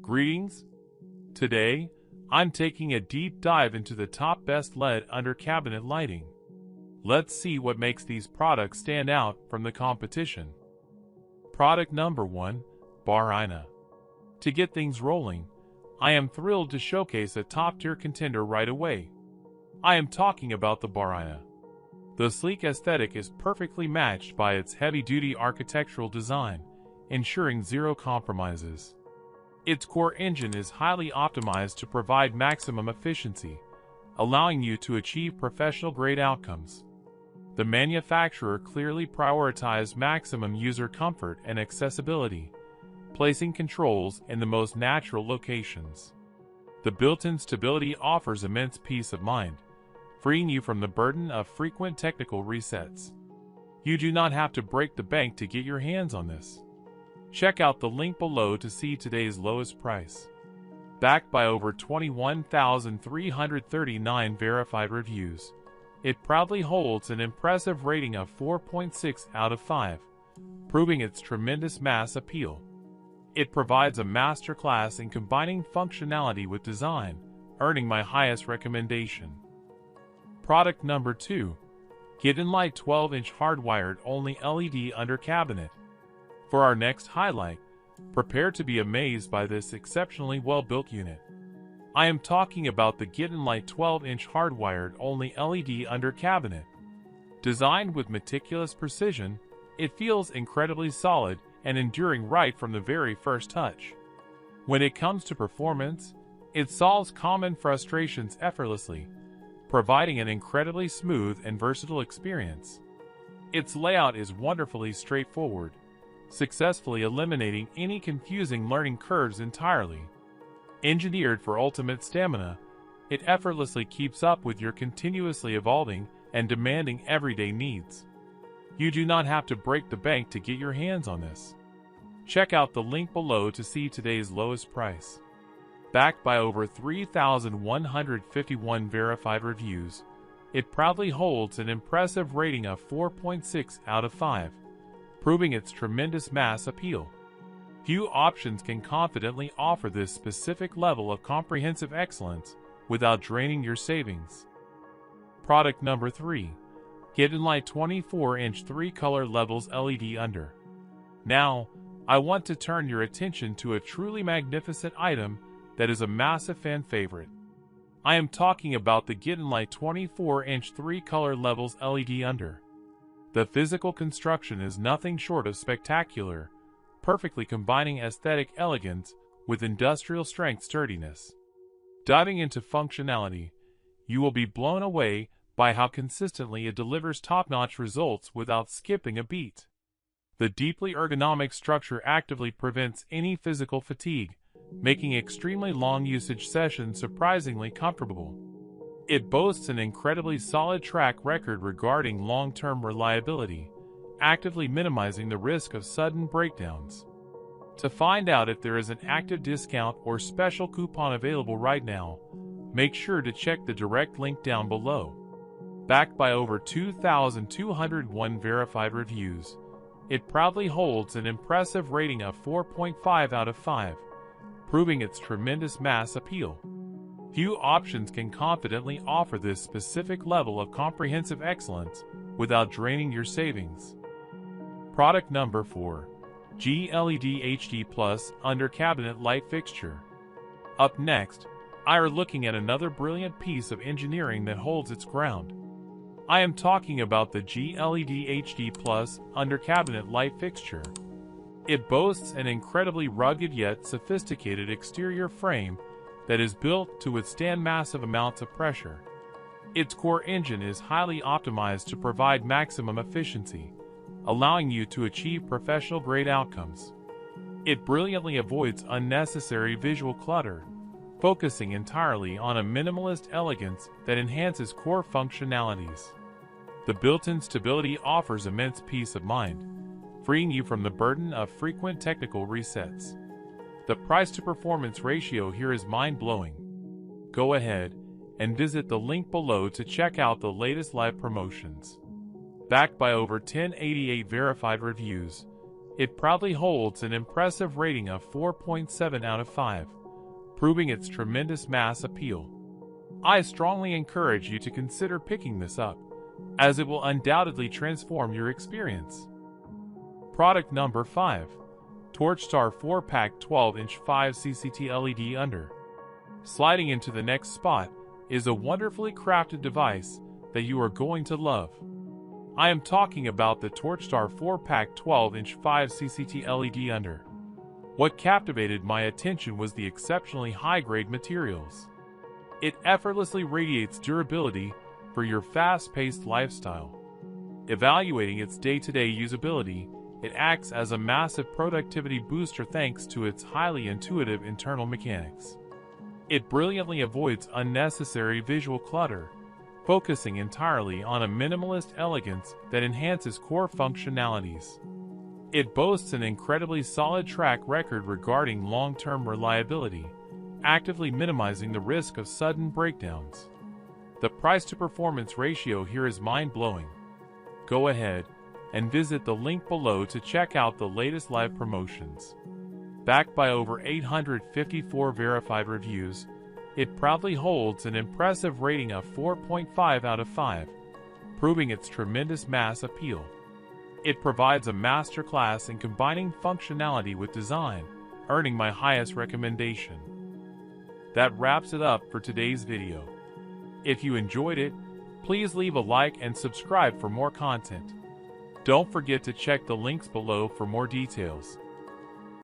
Greetings! Today, I'm taking a deep dive into the top best LED under-cabinet lighting. Let's see what makes these products stand out from the competition. Product number 1, Barrina. To get things rolling, I am thrilled to showcase a top-tier contender right away. I am talking about the Barrina. The sleek aesthetic is perfectly matched by its heavy-duty architectural design, ensuring zero compromises. Its core engine is highly optimized to provide maximum efficiency, allowing you to achieve professional-grade outcomes. The manufacturer clearly prioritized maximum user comfort and accessibility, placing controls in the most natural locations. The built-in stability offers immense peace of mind, freeing you from the burden of frequent technical resets. You do not have to break the bank to get your hands on this. Check out the link below to see today's lowest price. Backed by over 21,339 verified reviews, it proudly holds an impressive rating of 4.6 out of 5, proving its tremendous mass appeal. It provides a masterclass in combining functionality with design, earning my highest recommendation. Product number 2, GETINLIGHT 12-inch hardwired only LED under cabinet. For our next highlight, prepare to be amazed by this exceptionally well-built unit. I am talking about the GETINLIGHT 12-inch hardwired only LED under cabinet. Designed with meticulous precision, it feels incredibly solid and enduring right from the very first touch. When it comes to performance, it solves common frustrations effortlessly, providing an incredibly smooth and versatile experience. Its layout is wonderfully straightforward, successfully eliminating any confusing learning curves entirely. Engineered for ultimate stamina, it effortlessly keeps up with your continuously evolving and demanding everyday needs. You do not have to break the bank to get your hands on this. Check out the link below to see today's lowest price. Backed by over 3,151 verified reviews, it proudly holds an impressive rating of 4.6 out of 5. Proving its tremendous mass appeal. Few options can confidently offer this specific level of comprehensive excellence without draining your savings. Product number 3, GETINLIGHT 24-inch 3-color levels LED under. Now, I want to turn your attention to a truly magnificent item that is a massive fan favorite. I am talking about the GETINLIGHT 24-inch 3-color levels LED under. The physical construction is nothing short of spectacular, perfectly combining aesthetic elegance with industrial strength sturdiness. Diving into functionality, you will be blown away by how consistently it delivers top-notch results without skipping a beat. The deeply ergonomic structure actively prevents any physical fatigue, making extremely long usage sessions surprisingly comfortable. It boasts an incredibly solid track record regarding long-term reliability, actively minimizing the risk of sudden breakdowns. To find out if there is an active discount or special coupon available right now, make sure to check the direct link down below. Backed by over 2,201 verified reviews, it proudly holds an impressive rating of 4.5 out of 5, proving its tremendous mass appeal. Few options can confidently offer this specific level of comprehensive excellence without draining your savings. Product number 4, GLED HD Plus Under Cabinet Light Fixture. Up next, I are looking at another brilliant piece of engineering that holds its ground. I am talking about the GLED HD Plus Under Cabinet Light Fixture. It boasts an incredibly rugged yet sophisticated exterior frame that is built to withstand massive amounts of pressure. Its core engine is highly optimized to provide maximum efficiency, allowing you to achieve professional-grade outcomes. It brilliantly avoids unnecessary visual clutter, focusing entirely on a minimalist elegance that enhances core functionalities. The built-in stability offers immense peace of mind, freeing you from the burden of frequent technical resets. The price-to-performance ratio here is mind-blowing. Go ahead and visit the link below to check out the latest live promotions. Backed by over 1088 verified reviews, It proudly holds an impressive rating of 4.7 out of 5, proving its tremendous mass appeal. I strongly encourage you to consider picking this up, as it will undoubtedly transform your experience. Product number 5. TORCHSTAR 4-Pack 12-inch 5 CCT LED Under. Sliding into the next spot is a wonderfully crafted device that you are going to love. I am talking about the TORCHSTAR 4-Pack 12-inch 5 CCT LED Under. What captivated my attention was the exceptionally high-grade materials. It effortlessly radiates durability for your fast-paced lifestyle. Evaluating its day-to-day usability, it acts as a massive productivity booster thanks to its highly intuitive internal mechanics. It brilliantly avoids unnecessary visual clutter, focusing entirely on a minimalist elegance that enhances core functionalities. It boasts an incredibly solid track record regarding long-term reliability, actively minimizing the risk of sudden breakdowns. The price-to-performance ratio here is mind-blowing. Go ahead and visit the link below to check out the latest live promotions. Backed by over 854 verified reviews, it proudly holds an impressive rating of 4.5 out of 5, proving its tremendous mass appeal. It provides a masterclass in combining functionality with design, earning my highest recommendation. That wraps it up for today's video. If you enjoyed it, please leave a like and subscribe for more content. Don't forget to check the links below for more details.